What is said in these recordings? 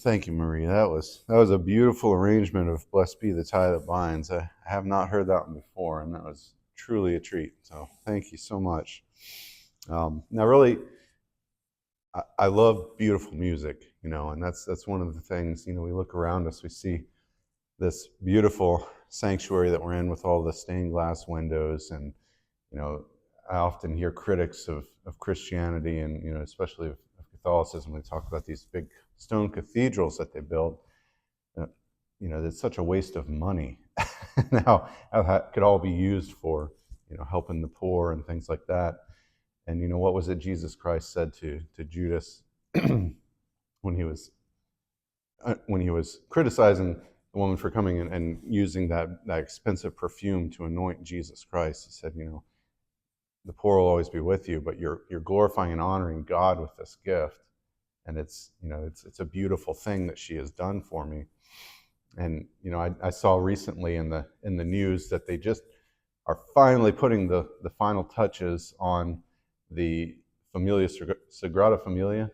Thank you, Marie. That was a beautiful arrangement of "Blessed Be the Tie That Binds." I have not heard that one before, and that was truly a treat. So thank you so much. Now, really, I love beautiful music, and that's one of the things. We look around us, we see this beautiful sanctuary that we're in with all the stained glass windows, and you know, I often hear critics of Christianity and especially of Catholicism. We talk about these big stone cathedrals that they build. uh, it's such a waste of money. Now, how that could all be used for, helping the poor and things like that. And what was it Jesus Christ said to Judas when he was criticizing the woman for coming in and using that expensive perfume to anoint Jesus Christ? He said, the poor will always be with you, but you're glorifying and honoring God with this gift, and it's a beautiful thing that she has done for me. And I saw recently in the news that they just are finally putting the final touches on the Familia Sagrada Familia,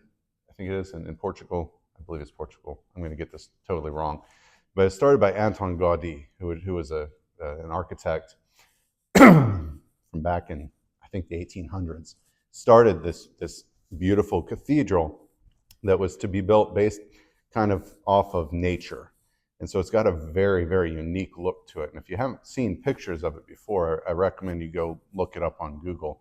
I think it is in Portugal. I believe it's Portugal. I'm going to get this totally wrong, but it started by Anton Gaudi, who was an architect from back in, I think, the 1800s. Started this beautiful cathedral that was to be built based kind of off of nature. And so it's got a very, very unique look to it. And if you haven't seen pictures of it before, I recommend you go look it up on Google.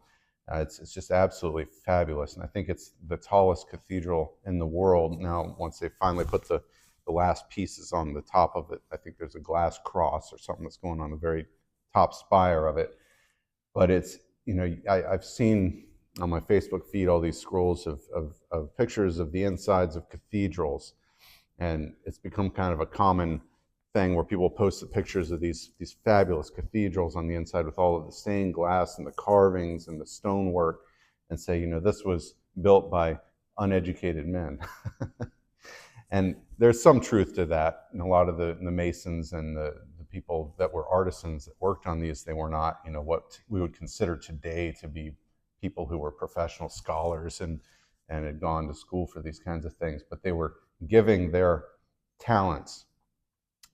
It's just absolutely fabulous. And I think it's the tallest cathedral in the world now. Once they finally put the last pieces on the top of it, I think there's a glass cross or something that's going on the very top spire of it. But it's, I've seen on my Facebook feed all these scrolls of pictures of the insides of cathedrals. And it's become kind of a common thing where people post the pictures of these fabulous cathedrals on the inside with all of the stained glass and the carvings and the stonework, and say, this was built by uneducated men. And there's some truth to that. And a lot of the masons and the people that were artisans that worked on these, they were not, what we would consider today to be people who were professional scholars and had gone to school for these kinds of things, but they were giving their talents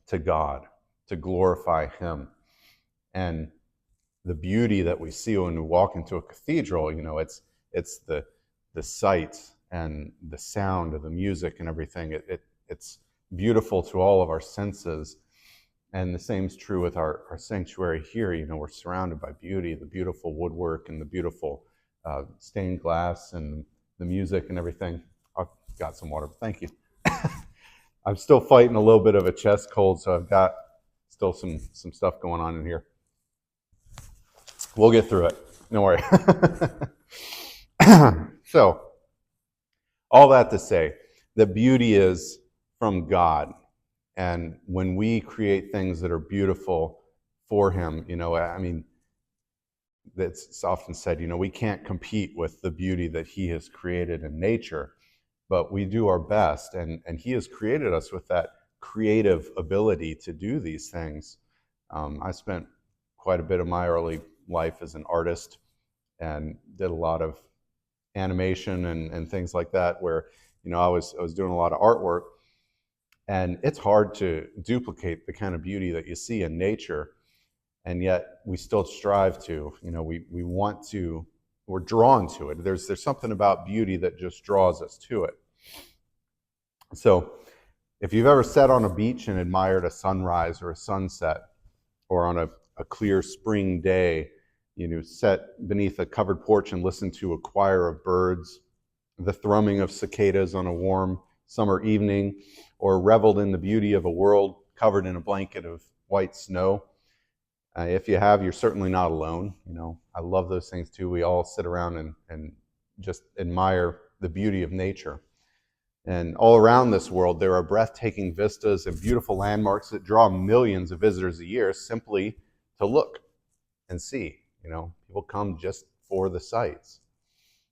to God to glorify Him. And the beauty that we see when we walk into a cathedral, it's the sight and the sound of the music and everything. It's beautiful to all of our senses. And the same is true with our sanctuary here. We're surrounded by beauty, the beautiful woodwork and the beautiful stained glass and the music and everything. I've got some water. Thank you. I'm still fighting a little bit of a chest cold, so I've got still some stuff going on in here. We'll get through it. Don't worry. So, all that to say, that beauty is from God. And when we create things that are beautiful for Him, it's often said, we can't compete with the beauty that He has created in nature, but we do our best. And He has created us with that creative ability to do these things. I spent quite a bit of my early life as an artist and did a lot of animation and things like that, where I was doing a lot of artwork. And it's hard to duplicate the kind of beauty that you see in nature, and yet we still strive to. We want to. We're drawn to it. There's something about beauty that just draws us to it. So, if you've ever sat on a beach and admired a sunrise or a sunset, or on a clear spring day, sat beneath a covered porch and listened to a choir of birds, the thrumming of cicadas on a warm summer evening, or reveled in the beauty of a world covered in a blanket of white snow. If you have, you're certainly not alone. I love those things too. We all sit around and just admire the beauty of nature. And all around this world, there are breathtaking vistas and beautiful landmarks that draw millions of visitors a year simply to look and see. People come just for the sights.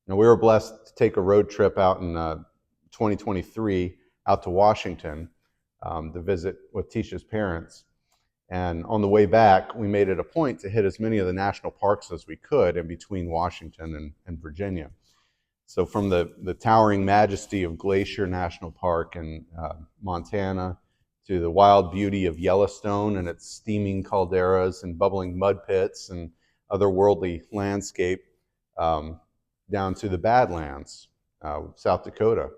We were blessed to take a road trip out in 2023 out to Washington to visit with Tisha's parents. And on the way back, we made it a point to hit as many of the national parks as we could in between Washington and Virginia. So from the towering majesty of Glacier National Park in Montana to the wild beauty of Yellowstone and its steaming calderas and bubbling mud pits and otherworldly landscape, down to the Badlands, South Dakota,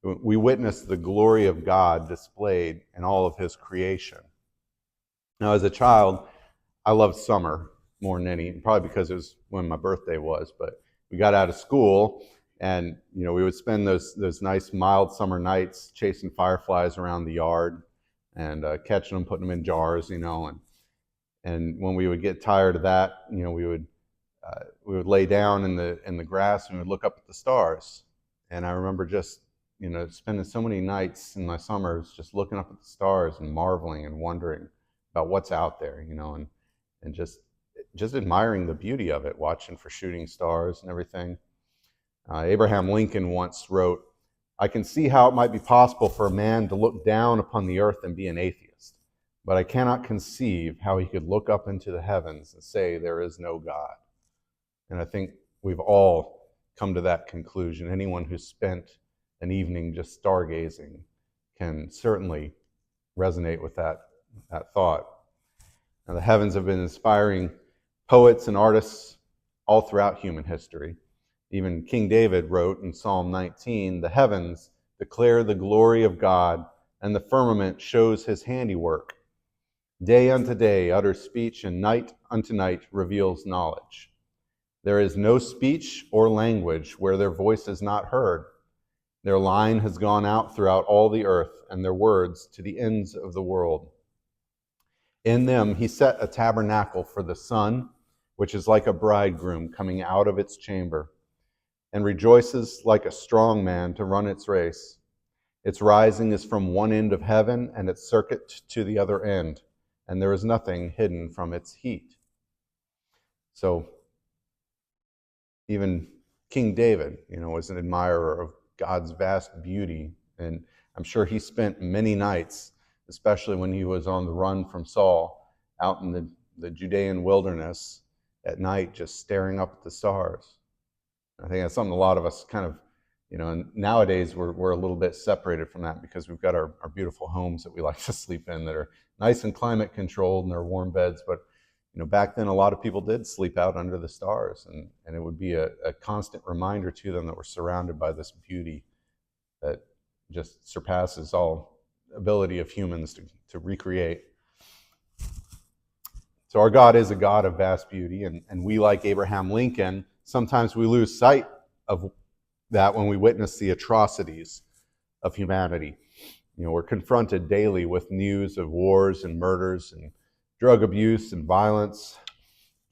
we witnessed the glory of God displayed in all of his creation. Now, as a child, I loved summer more than any, probably because it was when my birthday was, but we got out of school and, we would spend those nice mild summer nights chasing fireflies around the yard and catching them, putting them in jars, and when we would get tired of that, we would lay down in the grass and we would look up at the stars. And I remember just, spending so many nights in my summers just looking up at the stars and marveling and wondering about what's out there, and just admiring the beauty of it, watching for shooting stars and everything. Abraham Lincoln once wrote, "I can see how it might be possible for a man to look down upon the earth and be an atheist, but I cannot conceive how he could look up into the heavens and say there is no God." And I think we've all come to that conclusion. Anyone who's spent an evening just stargazing can certainly resonate with that thought. Now, the heavens have been inspiring poets and artists all throughout human history. Even King David wrote in Psalm 19, "The heavens declare the glory of God, and the firmament shows his handiwork. Day unto day utters speech, and night unto night reveals knowledge. There is no speech or language where their voice is not heard. Their line has gone out throughout all the earth, and their words to the ends of the world. In them he set a tabernacle for the sun, which is like a bridegroom coming out of its chamber, and rejoices like a strong man to run its race. Its rising is from one end of heaven, and its circuit to the other end, and there is nothing hidden from its heat." So even King David, was an admirer of God's vast beauty, and I'm sure he spent many nights, especially when he was on the run from Saul, out in the Judean wilderness at night, just staring up at the stars. I think that's something a lot of us kind of, and nowadays we're a little bit separated from that because we've got our beautiful homes that we like to sleep in that are nice and climate controlled and they're warm beds. But, back then a lot of people did sleep out under the stars, and it would be a constant reminder to them that we're surrounded by this beauty that just surpasses all ability of humans to recreate. So our God is a God of vast beauty, and we, like Abraham Lincoln, sometimes we lose sight of that when we witness the atrocities of humanity. We're confronted daily with news of wars and murders and drug abuse and violence,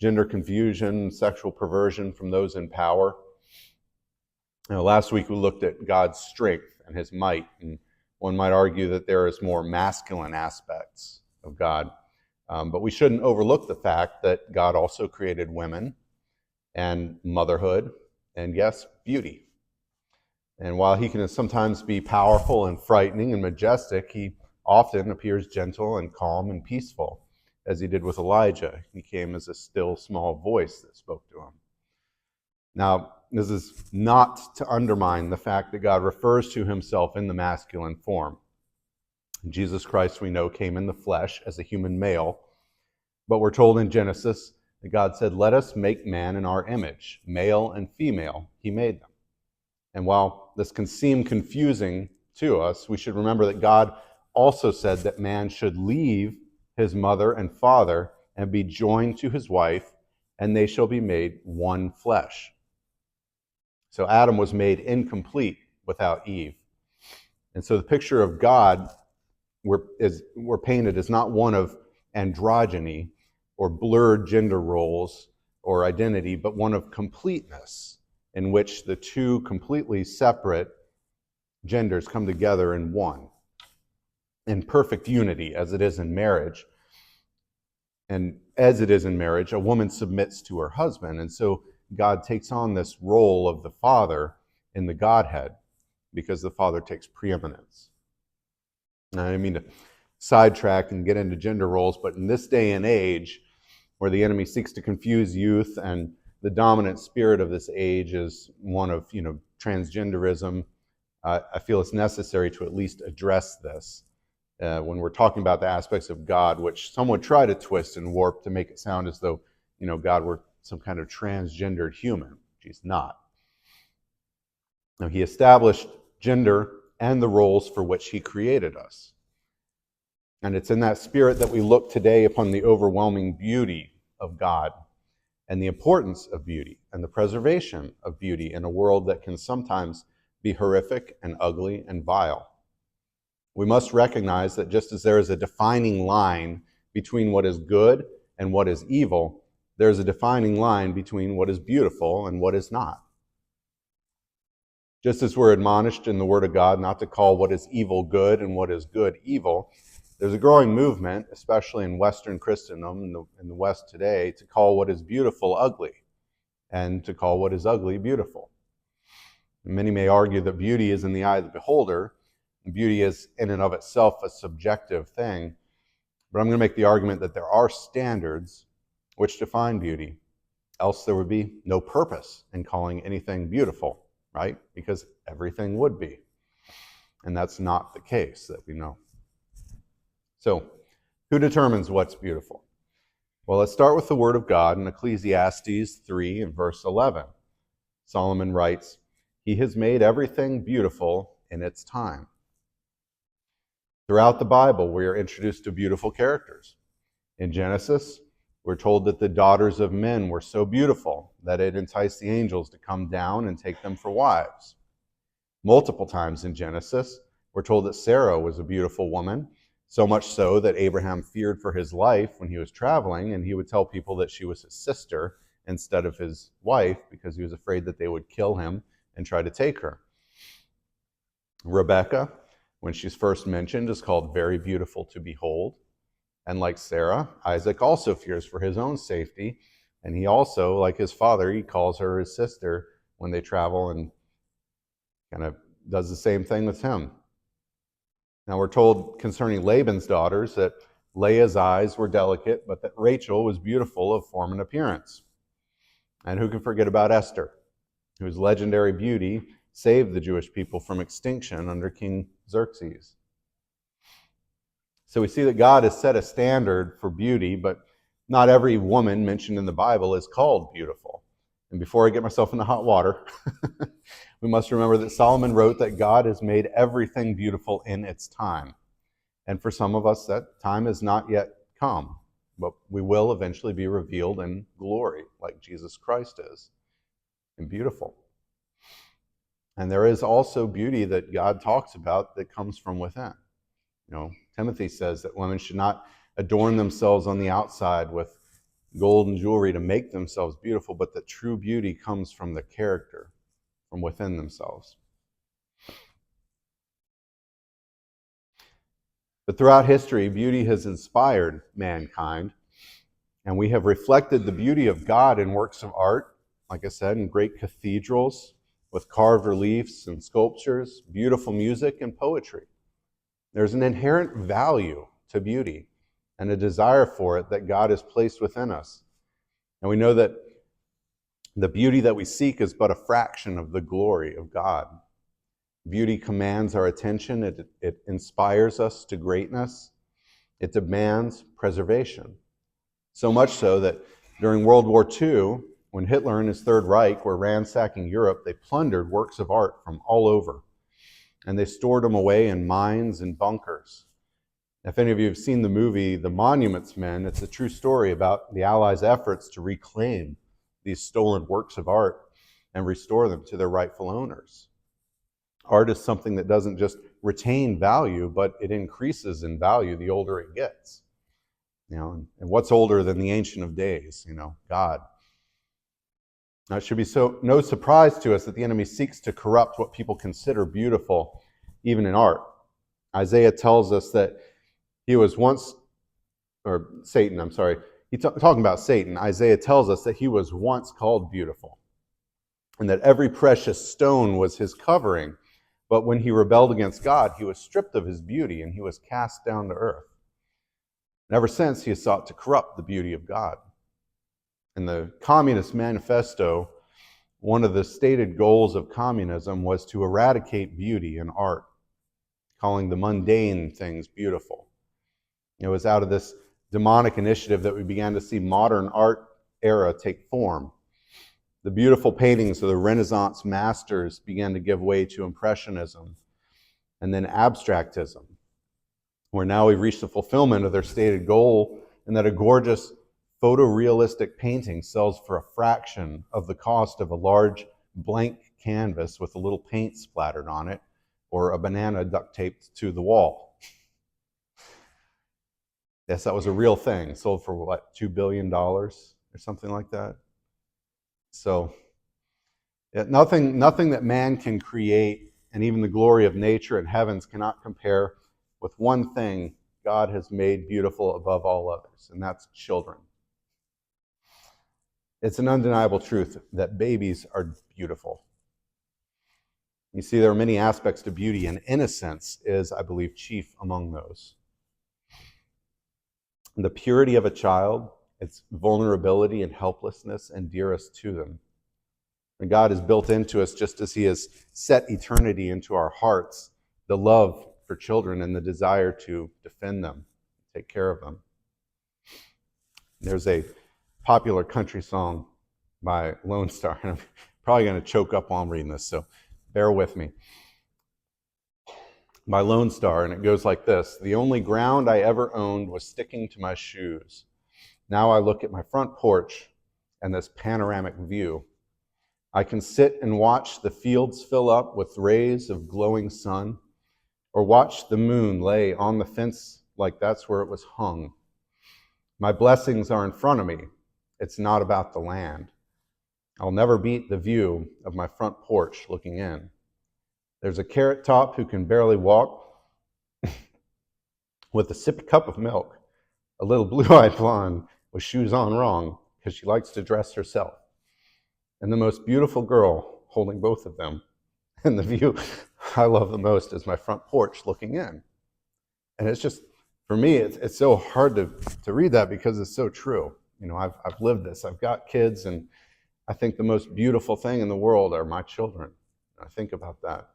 gender confusion, sexual perversion from those in power. Last week we looked at God's strength and his might, and one might argue that there is more masculine aspects of God. But we shouldn't overlook the fact that God also created women and motherhood and, yes, beauty. And while he can sometimes be powerful and frightening and majestic, he often appears gentle and calm and peaceful, as he did with Elijah. He came as a still, small voice that spoke to him. Now, this is not to undermine the fact that God refers to himself in the masculine form. Jesus Christ, we know, came in the flesh as a human male, but we're told in Genesis that God said, "Let us make man in our image, male and female, he made them." And while this can seem confusing to us, we should remember that God also said that man should leave his mother and father and be joined to his wife, and they shall be made one flesh. So Adam was made incomplete without Eve. And so the picture of God we're painted as not one of androgyny or blurred gender roles or identity, but one of completeness, in which the two completely separate genders come together in one, in perfect unity, as it is in marriage. And as it is in marriage, a woman submits to her husband. And so God takes on this role of the Father in the Godhead, because the Father takes preeminence. Now, I didn't mean to sidetrack and get into gender roles, but in this day and age, where the enemy seeks to confuse youth, and the dominant spirit of this age is one of, transgenderism, I feel it's necessary to at least address this when we're talking about the aspects of God, which some would try to twist and warp to make it sound as though, God were some kind of transgendered human. He's not. Now, he established gender and the roles for which he created us. And it's in that spirit that we look today upon the overwhelming beauty of God and the importance of beauty and the preservation of beauty in a world that can sometimes be horrific and ugly and vile. We must recognize that just as there is a defining line between what is good and what is evil, there is a defining line between what is beautiful and what is not. Just as we're admonished in the Word of God not to call what is evil good and what is good evil, there's a growing movement, especially in Western Christendom, in the West today, to call what is beautiful ugly and to call what is ugly beautiful. And many may argue that beauty is in the eye of the beholder, and beauty is in and of itself a subjective thing. But I'm going to make the argument that there are standards which define beauty, else there would be no purpose in calling anything beautiful, right? Because everything would be. And that's not the case that we know. So, who determines what's beautiful? Well, let's start with the Word of God in Ecclesiastes 3 and verse 11. Solomon writes, "He has made everything beautiful in its time." Throughout the Bible, we are introduced to beautiful characters. In Genesis, we're told that the daughters of men were so beautiful that it enticed the angels to come down and take them for wives. Multiple times in Genesis, we're told that Sarah was a beautiful woman, so much so that Abraham feared for his life when he was traveling, and he would tell people that she was his sister instead of his wife because he was afraid that they would kill him and try to take her. Rebecca, when she's first mentioned, is called very beautiful to behold. And like Sarah, Isaac also fears for his own safety, and he also, like his father, he calls her his sister when they travel and kind of does the same thing with him. Now we're told concerning Laban's daughters that Leah's eyes were delicate, but that Rachel was beautiful of form and appearance. And who can forget about Esther, whose legendary beauty saved the Jewish people from extinction under King Xerxes. So we see that God has set a standard for beauty, but not every woman mentioned in the Bible is called beautiful. And before I get myself into hot water, we must remember that Solomon wrote that God has made everything beautiful in its time. And for some of us, that time has not yet come, but we will eventually be revealed in glory, like Jesus Christ is, and beautiful. And there is also beauty that God talks about that comes from within. Timothy says that women should not adorn themselves on the outside with gold and jewelry to make themselves beautiful, but that true beauty comes from the character, from within themselves. But throughout history, beauty has inspired mankind, and we have reflected the beauty of God in works of art, like I said, in great cathedrals with carved reliefs and sculptures, beautiful music and poetry. There's an inherent value to beauty and a desire for it that God has placed within us. And we know that the beauty that we seek is but a fraction of the glory of God. Beauty commands our attention. It inspires us to greatness. It demands preservation. So much so that during World War II, when Hitler and his Third Reich were ransacking Europe, they plundered works of art from all over. And they stored them away in mines and bunkers. If any of you have seen the movie The Monuments Men, it's a true story about the Allies' efforts to reclaim these stolen works of art and restore them to their rightful owners. Art is something that doesn't just retain value, but it increases in value the older it gets. And what's older than the Ancient of Days? God. Now, it should be no surprise to us that the enemy seeks to corrupt what people consider beautiful, even in art. Isaiah tells us that Satan, talking about Satan, Isaiah tells us that he was once called beautiful, and that every precious stone was his covering. But when he rebelled against God, he was stripped of his beauty, and he was cast down to earth. And ever since, he has sought to corrupt the beauty of God. In the Communist Manifesto, one of the stated goals of communism was to eradicate beauty in art, calling the mundane things beautiful. It was out of this demonic initiative that we began to see modern art era take form. The beautiful paintings of the Renaissance masters began to give way to Impressionism and then Abstractism, where now we've reached the fulfillment of their stated goal, and that a gorgeous photorealistic painting sells for a fraction of the cost of a large blank canvas with a little paint splattered on it or a banana duct taped to the wall. Yes, that was a real thing. Sold for what, $2 billion or something like that? So nothing that man can create, and even the glory of nature and heavens cannot compare with one thing God has made beautiful above all others, and that's children. It's an undeniable truth that babies are beautiful. You see, there are many aspects to beauty, and innocence is, I believe, chief among those. The purity of a child, its vulnerability and helplessness, endear us to them. And God is built into us, just as He has set eternity into our hearts, the love for children and the desire to defend them, take care of them. There's a popular country song by Lone Star, and I'm probably going to choke up while I'm reading this, so bear with me. By Lone Star, and it goes like this: "The only ground I ever owned was sticking to my shoes. Now I look at my front porch and this panoramic view. I can sit and watch the fields fill up with rays of glowing sun, or watch the moon lay on the fence like that's where it was hung. My blessings are in front of me. It's not about the land. I'll never beat the view of my front porch looking in. There's a carrot top who can barely walk with a sippy cup of milk, a little blue-eyed blonde with shoes on wrong because she likes to dress herself, and the most beautiful girl holding both of them. And the view I love the most is my front porch looking in." And it's just, for me, it's so hard to read that because it's so true. You know, I've lived this. I've got kids, and I think the most beautiful thing in the world are my children. I think about that.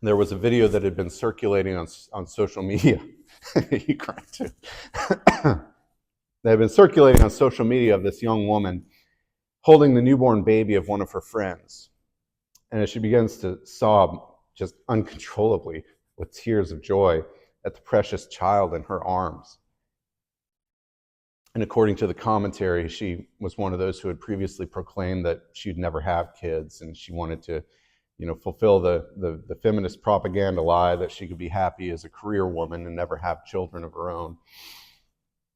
There was a video that had been circulating on social media. You cry too. They had been circulating on social media of this young woman holding the newborn baby of one of her friends. And as she begins to sob just uncontrollably with tears of joy at the precious child in her arms. And according to the commentary, she was one of those who had previously proclaimed that she'd never have kids, and she wanted to, fulfill the feminist propaganda lie that she could be happy as a career woman and never have children of her own.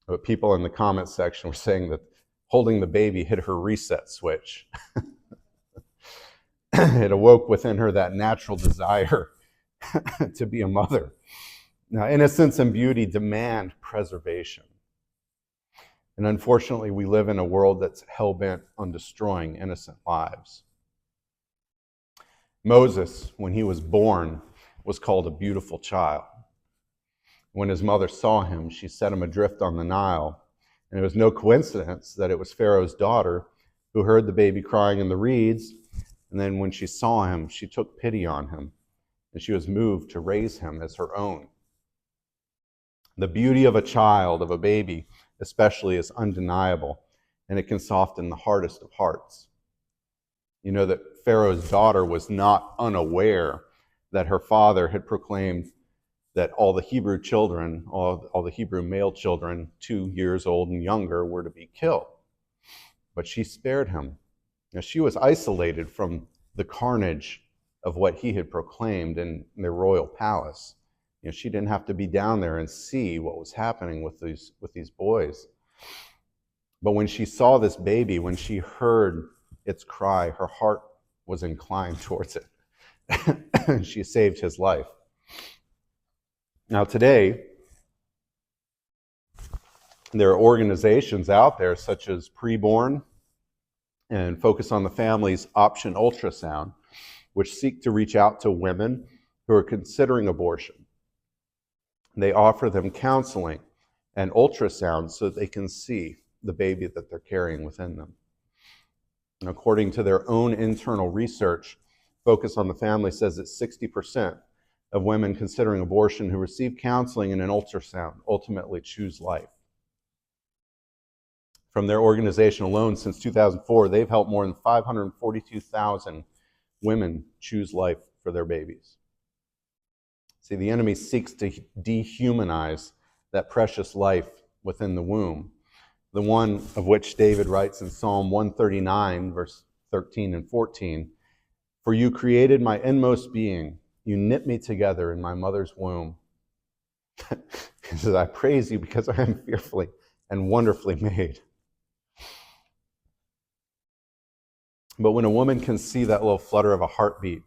But people in the comment section were saying that holding the baby hit her reset switch. It awoke within her that natural desire to be a mother. Now, innocence and beauty demand preservation. And unfortunately, we live in a world that's hell-bent on destroying innocent lives. Moses, when he was born, was called a beautiful child. When his mother saw him, she set him adrift on the Nile. And it was no coincidence that it was Pharaoh's daughter who heard the baby crying in the reeds. And then when she saw him, she took pity on him, and she was moved to raise him as her own. The beauty of a child, of a baby, especially, is undeniable, and it can soften the hardest of hearts. You know that Pharaoh's daughter was not unaware that her father had proclaimed that all the Hebrew children, all the Hebrew male children, 2 years old and younger, were to be killed. But she spared him. Now, she was isolated from the carnage of what he had proclaimed in their royal palace. She didn't have to be down there and see what was happening with these boys. But when she saw this baby, when she heard its cry, her heart was inclined towards it. She saved his life. Now today, there are organizations out there such as Preborn and Focus on the Family's Option Ultrasound, which seek to reach out to women who are considering abortion. They offer them counseling and ultrasound so that they can see the baby that they're carrying within them. And according to their own internal research, Focus on the Family says that 60% of women considering abortion who receive counseling and an ultrasound ultimately choose life. From their organization alone, since 2004, they've helped more than 542,000 women choose life for their babies. See, the enemy seeks to dehumanize that precious life within the womb, the one of which David writes in Psalm 139, verse 13 and 14, "For you created my inmost being. You knit me together in my mother's womb." He says, "I praise you because I am fearfully and wonderfully made." But when a woman can see that little flutter of a heartbeat,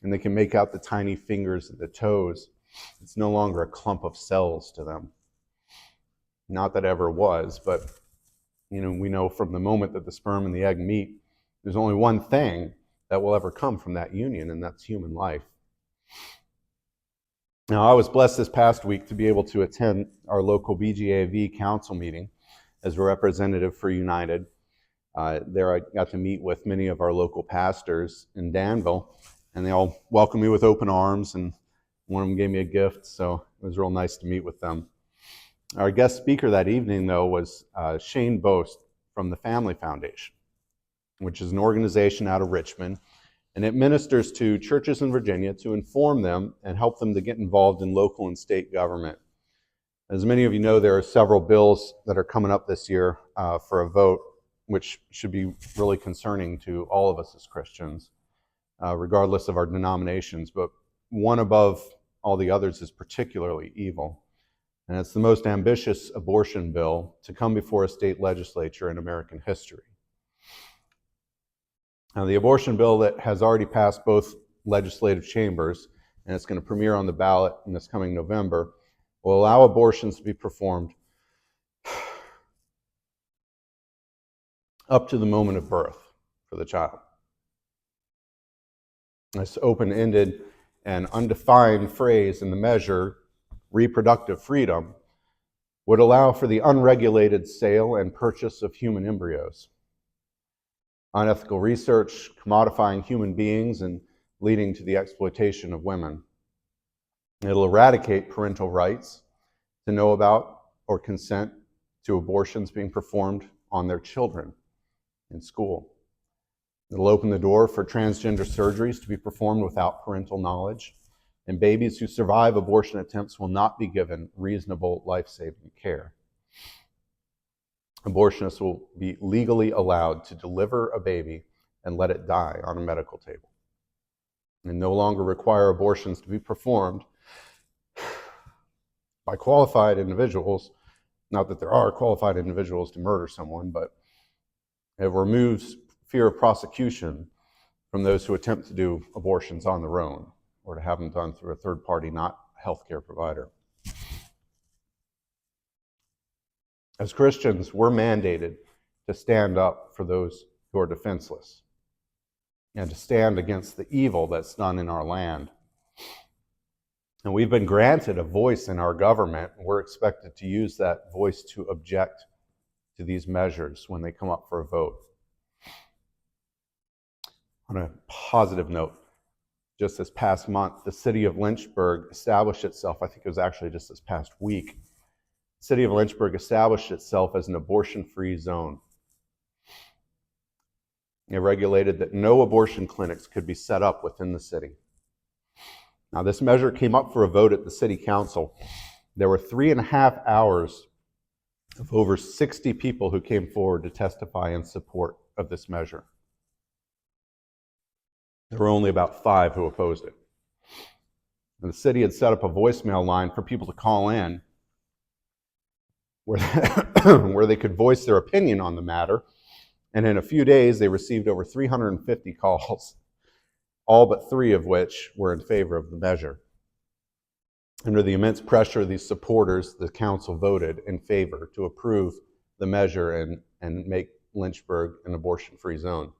and they can make out the tiny fingers and the toes, it's no longer a clump of cells to them. Not that it ever was, but we know from the moment that the sperm and the egg meet, there's only one thing that will ever come from that union, and that's human life. Now, I was blessed this past week to be able to attend our local BGAV council meeting as a representative for United. There I got to meet with many of our local pastors in Danville, and they all welcomed me with open arms, and one of them gave me a gift, so it was real nice to meet with them. Our guest speaker that evening, though, was Shane Boast from the Family Foundation, which is an organization out of Richmond, and it ministers to churches in Virginia to inform them and help them to get involved in local and state government. As many of you know, there are several bills that are coming up this year for a vote, which should be really concerning to all of us as Christians, regardless of our denominations. But one above all the others is particularly evil. And it's the most ambitious abortion bill to come before a state legislature in American history. Now, the abortion bill that has already passed both legislative chambers, and it's going to premiere on the ballot in this coming November, will allow abortions to be performed up to the moment of birth for the child. This open-ended and undefined phrase in the measure, reproductive freedom, would allow for the unregulated sale and purchase of human embryos, unethical research, commodifying human beings, and leading to the exploitation of women. It'll eradicate parental rights to know about or consent to abortions being performed on their children in school. It'll open the door for transgender surgeries to be performed without parental knowledge, and babies who survive abortion attempts will not be given reasonable life-saving care. Abortionists will be legally allowed to deliver a baby and let it die on a medical table, and no longer require abortions to be performed by qualified individuals. Not that there are qualified individuals to murder someone, but it removes fear of prosecution from those who attempt to do abortions on their own or to have them done through a third party, not a healthcare provider. As Christians, we're mandated to stand up for those who are defenseless and to stand against the evil that's done in our land. And we've been granted a voice in our government, and we're expected to use that voice to object to these measures when they come up for a vote. On a positive note, just this past month, the city of Lynchburg established itself, I think it was actually just this past week, the city of Lynchburg established itself as an abortion-free zone. It regulated that no abortion clinics could be set up within the city. Now, this measure came up for a vote at the city council. There were 3.5 hours of over 60 people who came forward to testify in support of this measure. There were only about 5 who opposed it. And the city had set up a voicemail line for people to call in where they could voice their opinion on the matter. And in a few days, they received over 350 calls, all but 3 of which were in favor of the measure. Under the immense pressure of these supporters, the council voted in favor to approve the measure and make Lynchburg an abortion-free zone.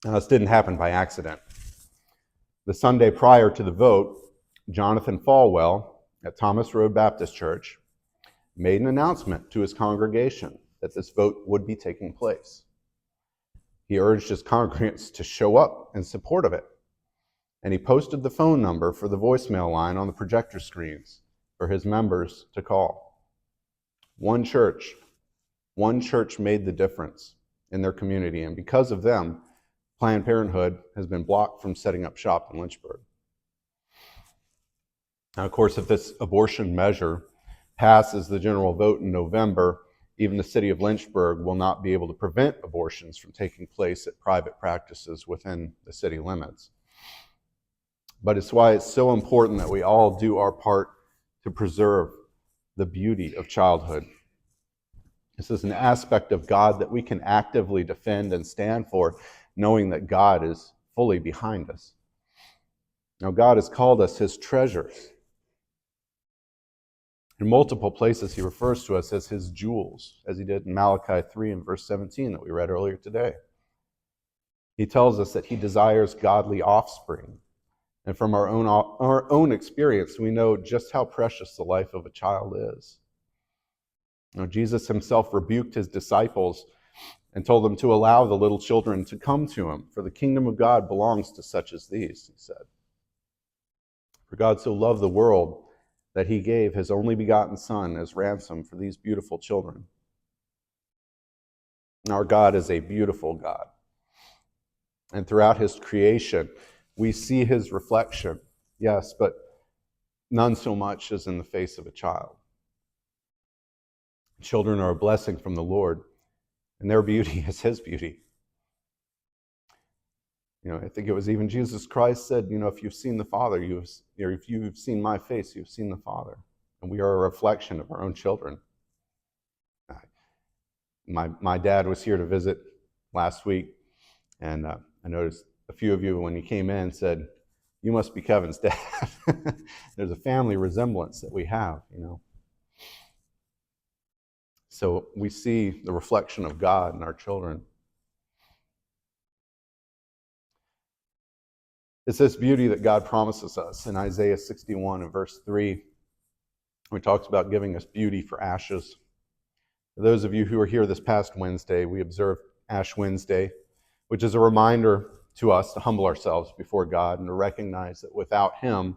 Now, this didn't happen by accident. The Sunday prior to the vote, Jonathan Falwell at Thomas Road Baptist Church made an announcement to his congregation that this vote would be taking place. he urged his congregants to show up in support of it. And he posted the phone number for the voicemail line on the projector screens for his members to call. One church made the difference in their community, and because of them, Planned Parenthood has been blocked from setting up shop in Lynchburg. Now, of course, if this abortion measure passes the general vote in November, even the city of Lynchburg will not be able to prevent abortions from taking place at private practices within the city limits. But it's why it's so important that we all do our part to preserve the beauty of childhood. This is an aspect of God that we can actively defend and stand for, knowing that God is fully behind us. Now, God has called us his treasures. In multiple places, he refers to us as his jewels, as he did in Malachi 3 and verse 17 that we read earlier today. He tells us that he desires godly offspring. And from our own experience, we know just how precious the life of a child is. Now, Jesus himself rebuked his disciples and told them to allow the little children to come to him, for the kingdom of God belongs to such as these, he said. For God so loved the world that he gave his only begotten Son as ransom for these beautiful children. Our God is a beautiful God. And throughout his creation, we see his reflection, yes, but none so much as in the face of a child. Children are a blessing from the Lord, and their beauty is his beauty. I think it was even Jesus Christ said, if you've seen the Father, if you've seen my face, you've seen the Father. And we are a reflection of our own children. My dad was here to visit last week, and I noticed a few of you, when you came in, said, "You must be Kevin's dad." There's a family resemblance that we have, So we see the reflection of God in our children. It's this beauty that God promises us in Isaiah 61 and verse 3. He talks about giving us beauty for ashes. For those of you who were here this past Wednesday, we observed Ash Wednesday, which is a reminder to us to humble ourselves before God and to recognize that without him,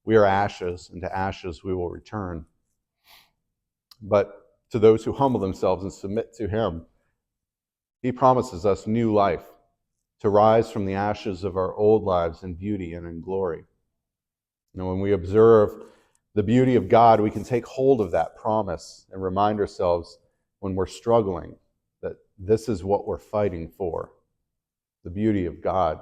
we are ashes, and to ashes we will return. But to those who humble themselves and submit to him, he promises us new life, to rise from the ashes of our old lives in beauty and in glory. When we observe the beauty of God, we can take hold of that promise and remind ourselves when we're struggling that this is what we're fighting for, the beauty of God.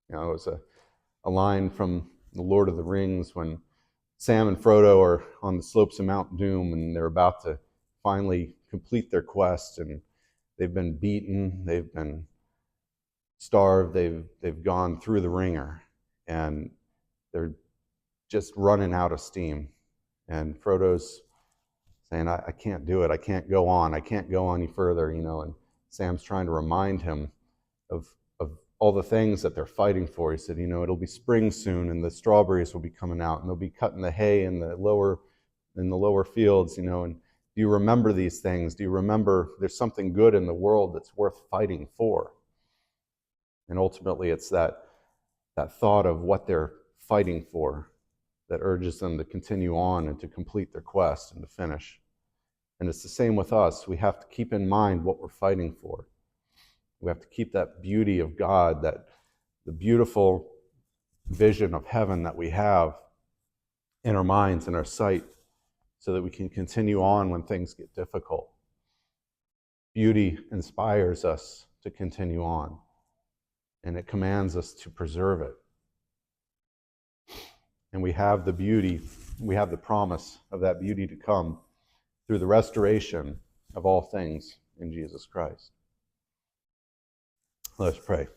It was a line from The Lord of the Rings when Sam and Frodo are on the slopes of Mount Doom and they're about to finally complete their quest, and they've been beaten, they've been starved, they've gone through the ringer, and they're just running out of steam. And Frodo's saying, I can't do it, I can't go on any further, and Sam's trying to remind him of all the things that they're fighting for. He said, it'll be spring soon, and the strawberries will be coming out, and they'll be cutting the hay in the lower fields, and do you remember these things? Do you remember there's something good in the world that's worth fighting for? And ultimately, it's that thought of what they're fighting for that urges them to continue on and to complete their quest and to finish. And it's the same with us. We have to keep in mind what we're fighting for. We have to keep that beauty of God, that the beautiful vision of heaven that we have in our minds and our sight, so that we can continue on when things get difficult. Beauty inspires us to continue on, and it commands us to preserve it. And we have the beauty, we have the promise of that beauty to come through the restoration of all things in Jesus Christ. Let's pray.